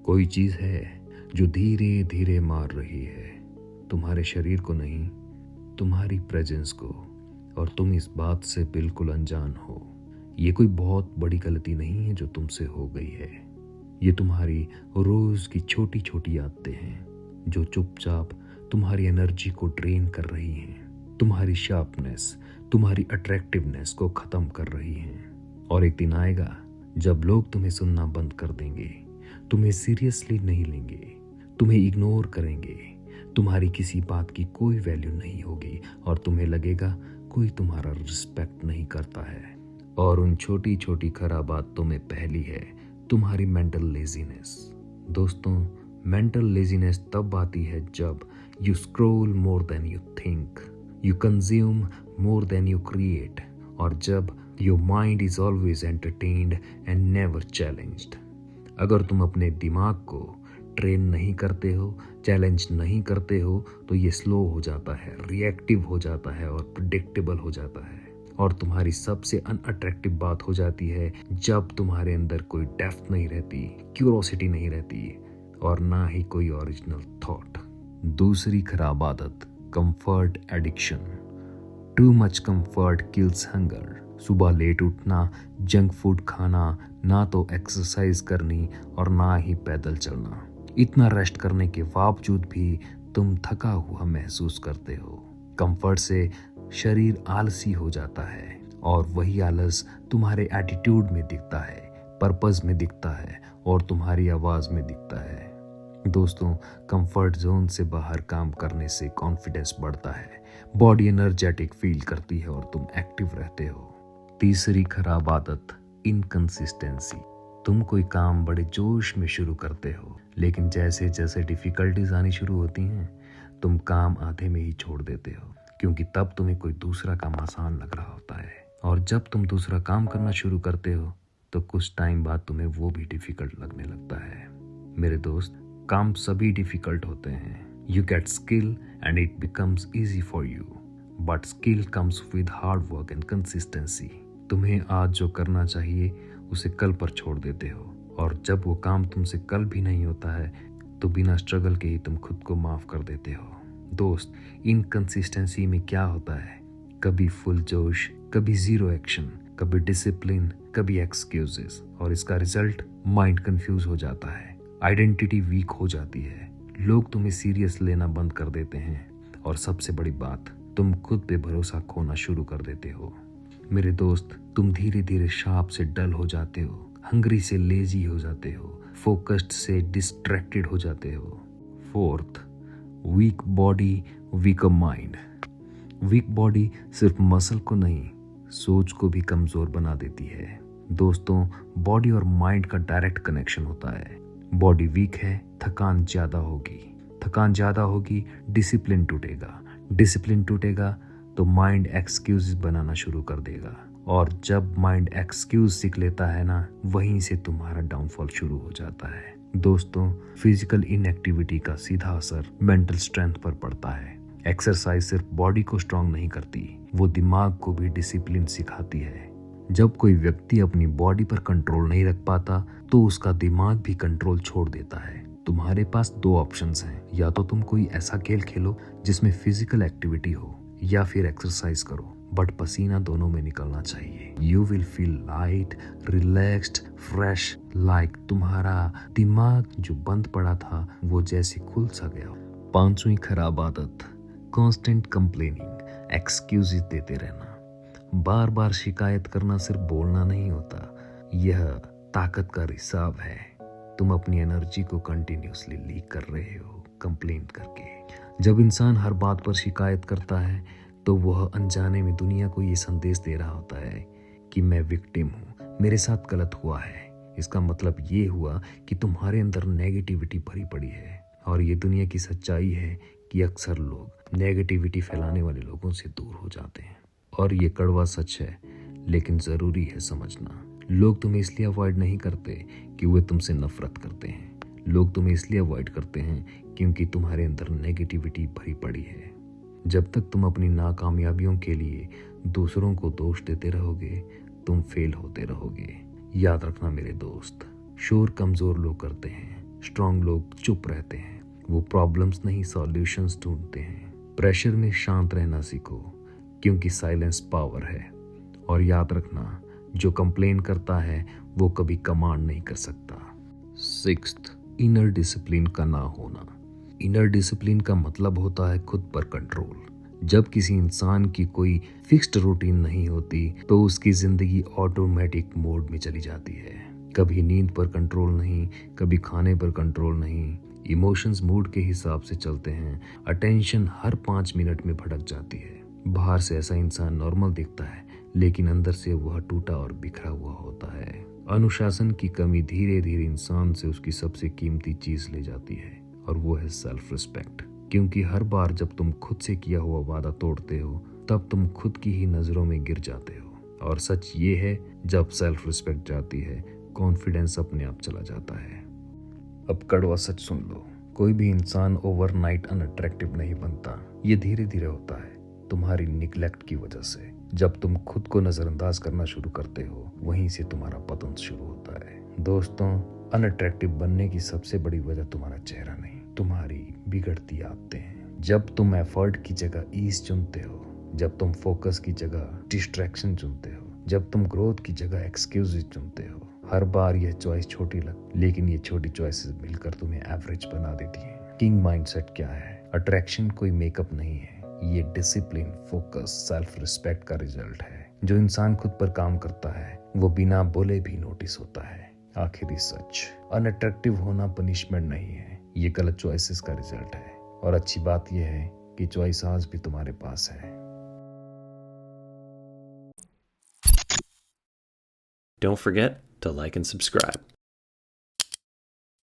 कोई चीज है जो धीरे धीरे मार रही है, तुम्हारे शरीर को नहीं, तुम्हारी प्रेजेंस को, और तुम इस बात से बिल्कुल अनजान हो। ये कोई बहुत बड़ी गलती नहीं है जो तुमसे हो गई है। ये तुम्हारी रोज की छोटी छोटी आदतें हैं जो चुपचाप तुम्हारी एनर्जी को ड्रेन कर रही हैं, तुम्हारी शार्पनेस, तुम्हारी अट्रैक्टिवनेस को खत्म कर रही हैं। और एक दिन आएगा जब लोग तुम्हें सुनना बंद कर देंगे, तुम्हें सीरियसली नहीं लेंगे, तुम्हें इग्नोर करेंगे, तुम्हारी किसी बात की कोई वैल्यू नहीं होगी और तुम्हें लगेगा कोई तुम्हारा रिस्पेक्ट नहीं करता है। और उन छोटी छोटी खराब बातों में पहली है तुम्हारी मेंटल लेजीनेस। दोस्तों, मेंटल लेजीनेस तब आती है जब you scroll more than you think, you consume more than you create, और जब your mind is always entertained and never challenged. अगर तुम अपने दिमाग को ट्रेन नहीं करते हो, चैलेंज नहीं करते हो, तो ये स्लो हो जाता है, रिएक्टिव हो जाता है और प्रिडिक्टेबल हो जाता है। और तुम्हारी सबसे अनअट्रैक्टिव बात हो जाती है जब तुम्हारे अंदर कोई डेप्थ नहीं रहती, क्यूरोसिटी नहीं रहती, और ना ही कोई ओरिजिनल थॉट। दूसरी खराब आदत, comfort addiction. Too much comfort kills hunger. सुबह लेट उठना, जंक फूड खाना, ना तो एक्सरसाइज करनी और ना ही पैदल चलना। इतना रेस्ट करने के बावजूद भी तुम थका हुआ महसूस करते हो। कंफर्ट से शरीर आलसी हो जाता है और वही आलस तुम्हारे एटीट्यूड में दिखता है, पर्पस में दिखता है और तुम्हारी आवाज में दिखता है। दोस्तों, कंफर्ट जोन से बाहर काम करने से कॉन्फिडेंस बढ़ता है, बॉडी एनर्जेटिक फील करती है और तुम एक्टिव रहते हो। तीसरी खराब आदत, इनकंसिस्टेंसी। तुम कोई काम बड़े जोश में शुरू करते हो, लेकिन जैसे जैसे डिफिकल्टीज आनी शुरू होती हैं, तुम काम आधे में ही छोड़ देते हो, क्योंकि तब तुम्हें कोई दूसरा काम आसान लग रहा होता है। और जब तुम दूसरा काम करना शुरू करते हो तो कुछ टाइम बाद तुम्हें वो भी डिफिकल्ट लगने लगता है। मेरे दोस्त, काम सभी डिफिकल्ट होते हैं। You get skill and it becomes easy for you, but skill comes with hard work and consistency. तुम्हें आज जो करना चाहिए उसे कल पर छोड़ देते हो, और जब वो काम तुमसे कल भी नहीं होता है तो बिना स्ट्रगल के ही तुम खुद को माफ कर देते हो। दोस्त, इनकंसिस्टेंसी में क्या होता है, कभी फुल जोश, कभी जीरो एक्शन, कभी डिसिप्लिन, कभी एक्सक्यूजेस, और इसका रिजल्ट माइंड कंफ्यूज हो जाता है, आइडेंटिटी वीक हो जाती है, लोग तुम्हें सीरियस लेना बंद कर देते हैं, और सबसे बड़ी बात, तुम खुद पे भरोसा खोना शुरू कर देते हो। मेरे दोस्त, तुम धीरे धीरे शार्प से डल हो जाते हो, हंग्री से लेजी हो जाते हो, फोकस्ड से डिस्ट्रैक्टेड हो जाते हो। Fourth, weak body weaker mind. Weak body सिर्फ मसल को नहीं, सोच को भी कमजोर बना देती है। दोस्तों, बॉडी और माइंड का डायरेक्ट कनेक्शन होता है। बॉडी वीक है, थकान ज्यादा होगी, थकान ज्यादा होगी, डिसिप्लिन टूटेगा, डिसिप्लिन टूटेगा तो माइंड एक्सक्यूज बनाना शुरू कर देगा, और जब माइंड एक्सक्यूज सीख लेता है ना, वहीं से तुम्हारा डाउनफॉल शुरू हो जाता है। दोस्तों, फिजिकल इनएक्टिविटी का सीधा असर मेंटल स्ट्रेंथ पर पड़ता है। एक्सरसाइज सिर्फ बॉडी को स्ट्रांग नहीं करती, वो दिमाग को भी डिसिप्लिन सिखाती है। जब कोई व्यक्ति अपनी बॉडी पर कंट्रोल नहीं रख पाता तो उसका दिमाग भी कंट्रोल छोड़ देता है। तुम्हारे पास दो ऑप्शंस हैं, या तो तुम कोई ऐसा खेल खेलो जिसमें फिजिकल एक्टिविटी हो, या फिर एक्सरसाइज करो, बट पसीना दोनों में निकलना चाहिए। You will feel light, relaxed, fresh, like तुम्हारा दिमाग जो बंद पड़ा था वो जैसे खुल सा गया। पांचवी खराब आदत, कांस्टेंट कंप्लेनिंग, एक्सक्यूजेस देते रहना। बार बार शिकायत करना सिर्फ बोलना नहीं होता, यह ताकत का हिसाब है। तुम अपनी एनर्जी को कंटिन्यूसली लीक कर रहे हो कंप्लेंट करके। जब इंसान हर बात पर शिकायत करता है तो वह अनजाने में दुनिया को ये संदेश दे रहा होता है कि मैं विक्टिम हूँ, मेरे साथ गलत हुआ है। इसका मतलब ये हुआ कि तुम्हारे अंदर नेगेटिविटी भरी पड़ी है, और ये दुनिया की सच्चाई है कि अक्सर लोग नेगेटिविटी फैलाने वाले लोगों से दूर हो जाते हैं। और ये कड़वा सच है, लेकिन ज़रूरी है समझना। लोग तुम्हें इसलिए अवॉइड नहीं करते कि वे तुमसे नफरत करते हैं, लोग तुम्हें इसलिए अवॉइड करते हैं क्योंकि तुम्हारे अंदर नेगेटिविटी भरी पड़ी है। जब तक तुम अपनी नाकामयाबियों के लिए दूसरों को दोष देते रहोगे, तुम फेल होते रहोगे। याद रखना मेरे दोस्त, शोर कमजोर लोग करते हैं, स्ट्रांग लोग चुप रहते हैं, वो प्रॉब्लम्स नहीं सॉल्यूशंस ढूंढते हैं। प्रेशर में शांत रहना सीखो, क्योंकि साइलेंस पावर है। और याद रखना, जो कंप्लेन करता है वो कभी कमांड नहीं कर सकता। सिक्स्थ, इनर डिसिप्लिन का ना होना। इनर डिसिप्लिन का मतलब होता है खुद पर कंट्रोल। जब किसी इंसान की कोई फिक्स्ड रूटीन नहीं होती तो उसकी जिंदगी ऑटोमेटिक मोड में चली जाती है। कभी नींद पर कंट्रोल नहीं, कभी खाने पर कंट्रोल नहीं। इमोशंस मूड के हिसाब से चलते हैं। अटेंशन हर 5 मिनट में भटक जाती है। बाहर से ऐसा इंसान नॉर्मल दिखता है, लेकिन अंदर से वह टूटा और बिखरा हुआ होता है। अनुशासन की कमी धीरे धीरे इंसान से उसकी सबसे कीमती चीज ले जाती है, और वो है सेल्फ रिस्पेक्ट। क्योंकि हर बार जब तुम खुद से किया हुआ वादा तोड़ते हो, तब तुम खुद की ही नजरों में गिर जाते हो। और सच ये है, जब सेल्फ रिस्पेक्ट जाती है, कॉन्फिडेंस अपने आप चला जाता है। अब कड़वा सच सुन लो, कोई भी इंसान ओवरनाइट अनअट्रैक्टिव नहीं बनता। ये धीरे धीरे होता है, तुम्हारी निग्लेक्ट की वजह से। जब तुम खुद को नजरअंदाज करना शुरू करते हो, वहीं से तुम्हारा पतन शुरू होता है। दोस्तों, अनअट्रैक्टिव बनने की सबसे बड़ी वजह तुम्हारा चेहरा नहीं, तुम्हारी बिगड़ती आदतें हैं। जब तुम एफर्ट की जगह ईज चुनते हो, जब तुम फोकस की जगह डिस्ट्रैक्शन चुनते हो, जब तुम ग्रोथ की जगह एक्सक्यूजेज चुनते हो, हर बार यह चॉइस छोटी लेकिन ये छोटी चॉइसेस मिलकर तुम्हें एवरेज बना देती हैं। किंग माइंडसेट क्या है? अट्रैक्शन कोई मेकअप नहीं है, ये डिसिप्लिन, फोकस, सेल्फ रिस्पेक्ट का रिजल्ट है। जो इंसान खुद पर काम करता है, वो बिना बोले भी नोटिस होता है। आखिरी सच, अनअट्रैक्टिव होना पनिशमेंट नहीं है, ये गलत चॉइसेस का रिजल्ट है। और अच्छी बात यह है कि चॉइस आज भी तुम्हारे पास है। Don't forget to like and subscribe.